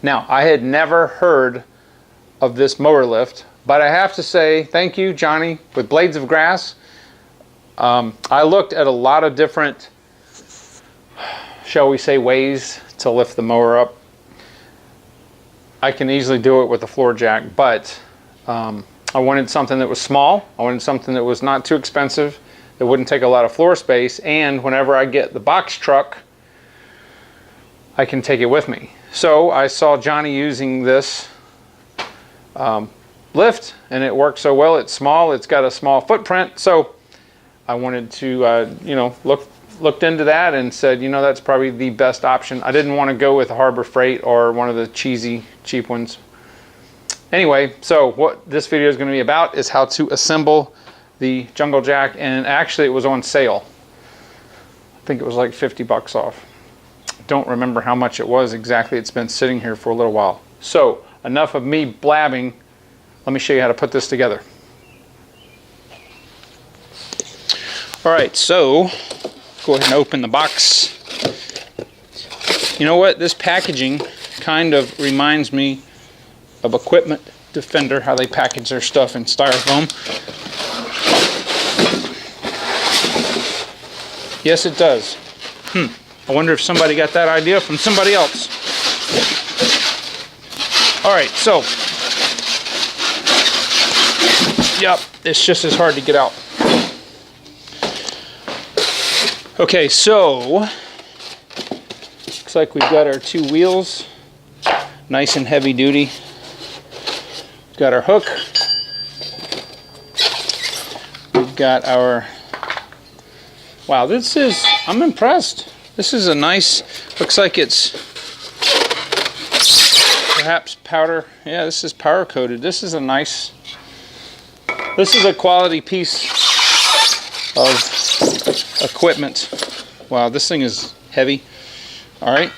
Now, I had never heard of this mower lift, but I have to say thank you, Johnny, with Blades of Grass. I looked at a lot of different, shall we say, ways to lift the mower up. I can easily do it with a floor jack, but I wanted something that was small. I wanted something that was not too expensive, that wouldn't take a lot of floor space, and whenever I get the box truck, I can take it with me. So I saw Johnny using this lift, and it works so well. It's small, it's got a small footprint, so I wanted to you know, looked into that and said, you know, that's probably the best option. I didn't want to go with Harbor Freight or one of the cheesy cheap ones. Anyway, so what this video is going to be about is how to assemble the Jungle Jack, and actually it was on sale. I think it was like 50 bucks off. Don't remember how much it was exactly. It's been sitting here for a little while. So enough of me blabbing. Let me show you how to put this together. All right, so go ahead and open the box. You know what? This packaging kind of reminds me of Equipment Defender, how they package their stuff in styrofoam. Yes, it does. I wonder if somebody got that idea from somebody else. All right, so, yep, it's just as hard to get out. Okay, so, looks like we've got our two wheels, nice and heavy duty. We've got our hook. We've got our, wow, this is, I'm impressed. This is a nice, looks like it's perhaps powder. Yeah, this is powder coated. This is a nice, this is a quality piece of equipment. Wow, this thing is heavy. All right.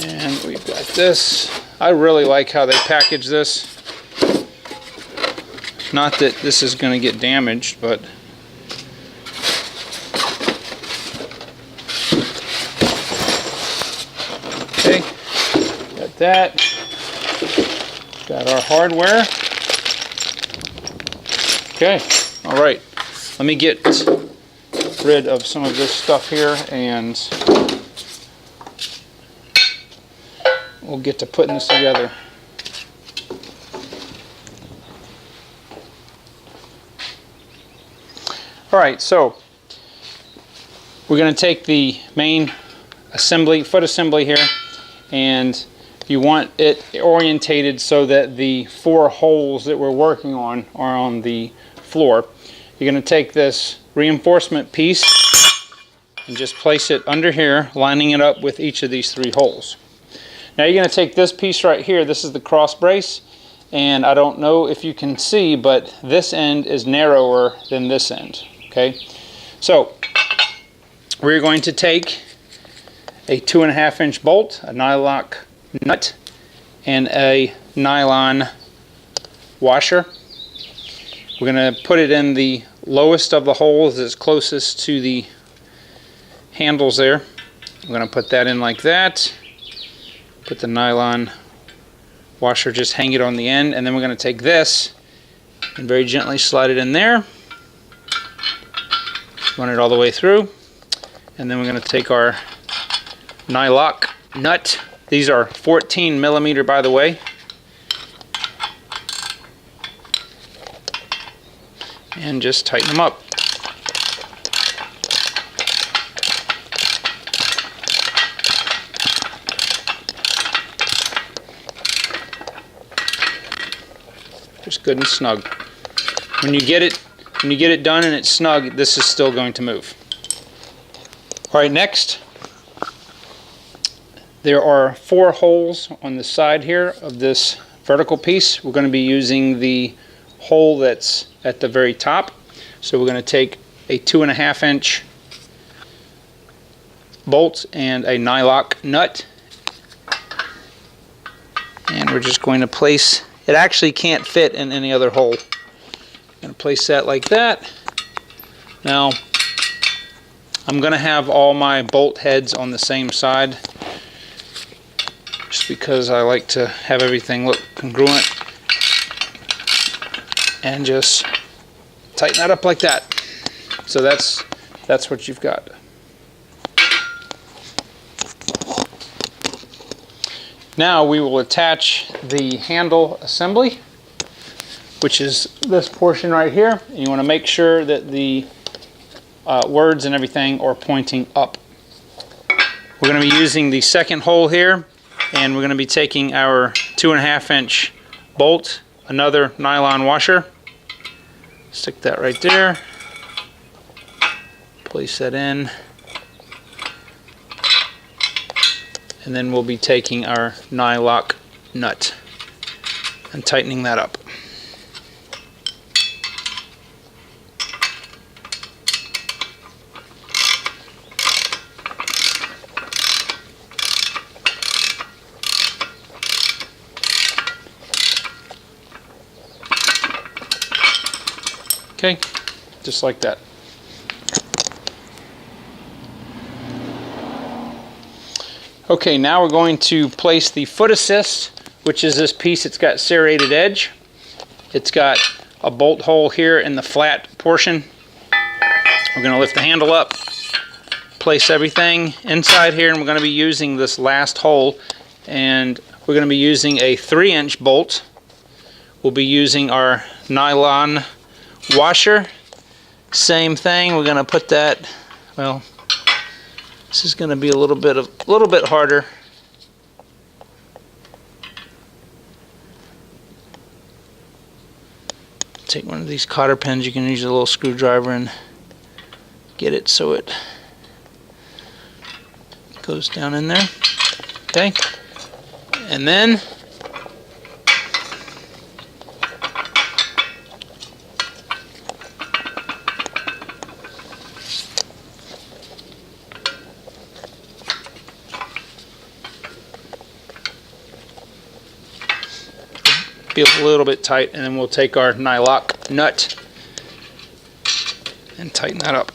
And we've got this. I really like how they package this. Not that this is going to get damaged, but okay, got that. Got our hardware. Okay, all right. Let me get rid of some of this stuff here, and we'll get to putting this together. All right, so we're going to take the main assembly, foot assembly here, and you want it orientated so that the 4 holes that we're working on are on the floor. You're going to take this reinforcement piece and just place it under here, lining it up with each of these 3 holes. Now you're going to take this piece right here. This is the cross brace, and I don't know if you can see, but this end is narrower than this end. Okay, so we're going to take a 2.5 inch bolt, a nylock nut, and a nylon washer. We're going to put it in the lowest of the holes that's closest to the handles there. I'm going to put that in like that. Put the nylon washer, just hang it on the end, and then we're going to take this and very gently slide it in there. Run it all the way through, and then we're going to take our nylock nut. These are 14 millimeter, by the way. And just tighten them up. Just good and snug. When you get it done and it's snug, this is still going to move. All right, next, there are 4 holes on the side here of this vertical piece. We're going to be using the hole that's at the very top. So we're going to take a 2.5 inch bolt and a nylock nut, and we're just going to place, it actually can't fit in any other hole. I'm going to place that like that. Now I'm going to have all my bolt heads on the same side. just because I like to have everything look congruent, and just tighten that up like that. So that's what you've got. Now we will attach the handle assembly, which is this portion right here. And you want to make sure that the words and everything are pointing up. We're going to be using the second hole here, and we're going to be taking our 2.5 inch bolt, another nylon washer. Stick that right there. Place that in. And then we'll be taking our nylock nut and tightening that up. Okay, just like that. Okay, now we're going to place the foot assist, which is this piece. It's got serrated edge. It's got a bolt hole here in the flat portion. We're going to lift the handle up, place everything inside here, and we're going to be using this last hole, and we're going to be using a 3-inch bolt. We'll be using our nylon washer. Same thing. We're going to put that, well, this is going to be a little bit harder. Take one of these cotter pins. You can use a little screwdriver and get it so it goes down in there. Okay, and then be a little bit tight, and then we'll take our nylock nut and tighten that up.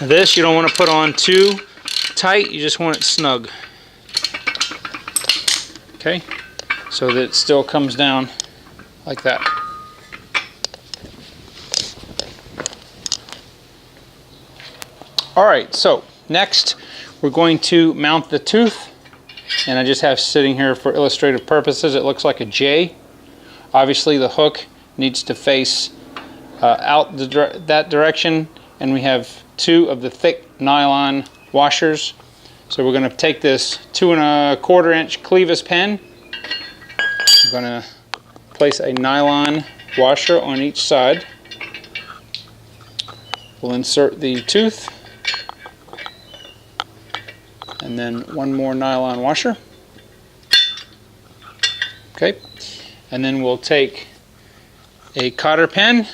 Now this you don't want to put on too tight, you just want it snug. Okay, so that it still comes down like that. Alright, so next we're going to mount the tooth, and I just have sitting here for illustrative purposes. It looks like a J. Obviously the hook needs to face out that direction, and we have 2 of the thick nylon washers. So we're going to take this 2¼ inch clevis pen. I'm going to place a nylon washer on each side. We'll insert the tooth, and then 1 more nylon washer. Okay, and then we'll take a cotter pen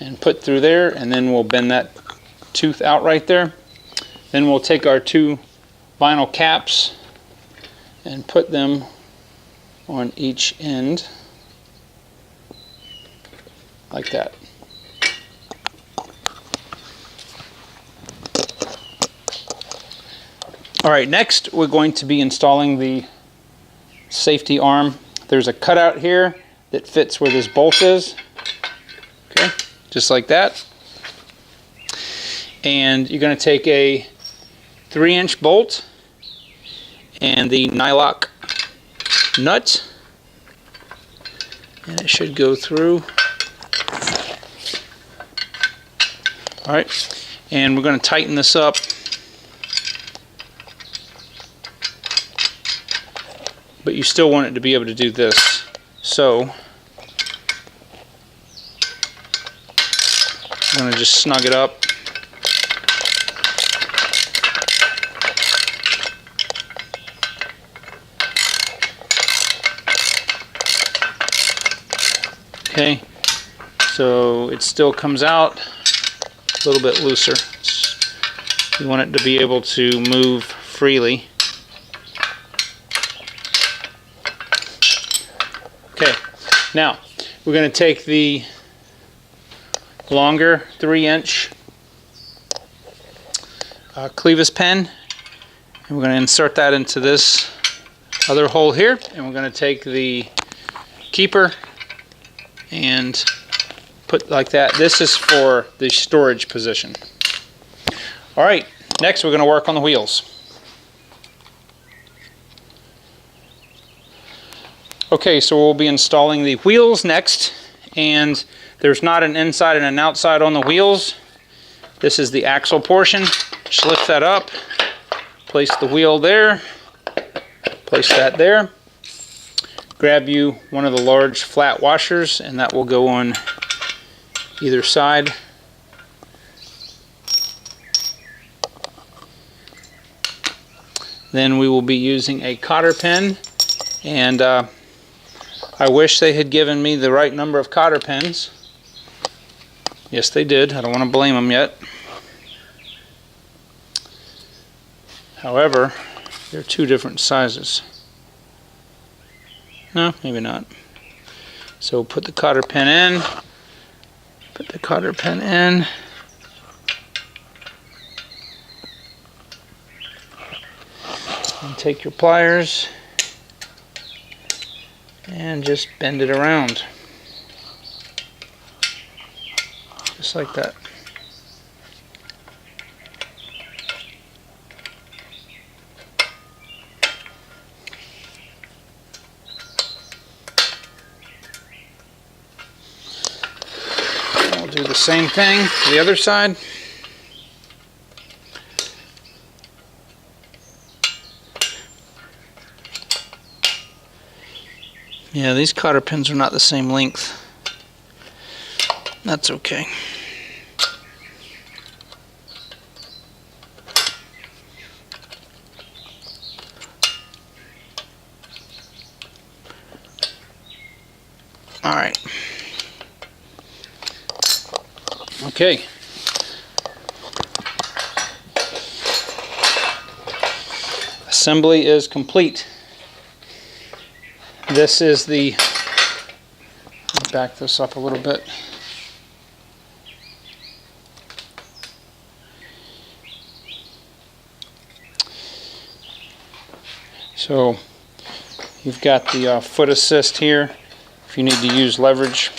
and put through there, and then we'll bend that tooth out right there. Then we'll take our 2 vinyl caps and put them on each end like that. Alright, next we're going to be installing the safety arm. There's a cutout here that fits where this bolt is. Okay, just like that. And you're going to take a 3-inch bolt and the nylock nut, and it should go through. Alright, and we're going to tighten this up. But you still want it to be able to do this. So I'm going to just snug it up. Okay, so it still comes out a little bit looser. You want it to be able to move freely. Now, we're going to take the longer 3-inch clevis pen, and we're going to insert that into this other hole here, and we're going to take the keeper and put like that. This is for the storage position. All right, next we're going to work on the wheels. Okay, so we'll be installing the wheels next, and there's not an inside and an outside on the wheels. This is the axle portion. Just lift that up, place the wheel there, place that there. Grab you one of the large flat washers, and that will go on either side. Then we will be using a cotter pen, and I wish they had given me the right number of cotter pens. Yes, they did. I don't want to blame them yet. However, they're 2 different sizes. No, maybe not. So put the cotter pen in. Put the cotter pen in. And take your pliers and just bend it around. Just like that. We'll do the same thing to the other side. Yeah, these cotter pins are not the same length. That's okay. All right. Okay. Assembly is complete. This is the, let me back this up a little bit. So you've got the foot assist here if you need to use leverage.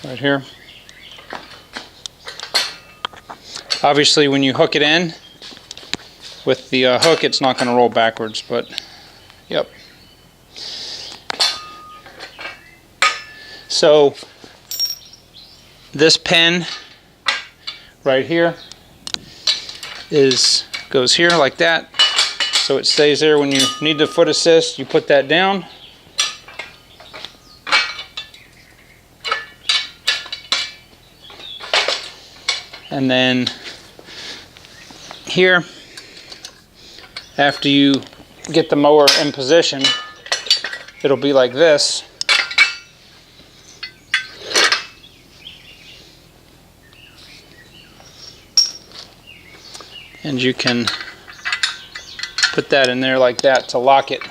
Right here. Obviously when you hook it in with the hook, it's not going to roll backwards, but yep. So this pen right here goes here like that, so it stays there. When you need the foot assist, you put that down. And then here, after you get the mower in position, it'll be like this. And you can put that in there like that to lock it.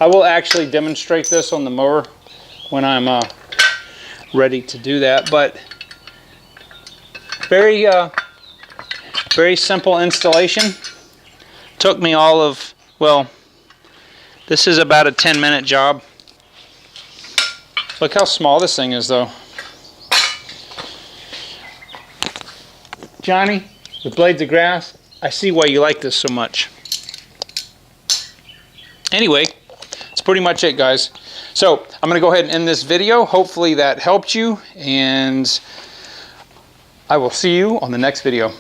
I will actually demonstrate this on the mower when I'm ready to do that, but very simple installation. Took me all of, well, this is about a 10-minute job. Look how small this thing is though. Johnny, with blades of grass, I see why you like this so much. Anyway, that's pretty much it, guys. So I'm going to go ahead and end this video. Hopefully that helped you, and I will see you on the next video.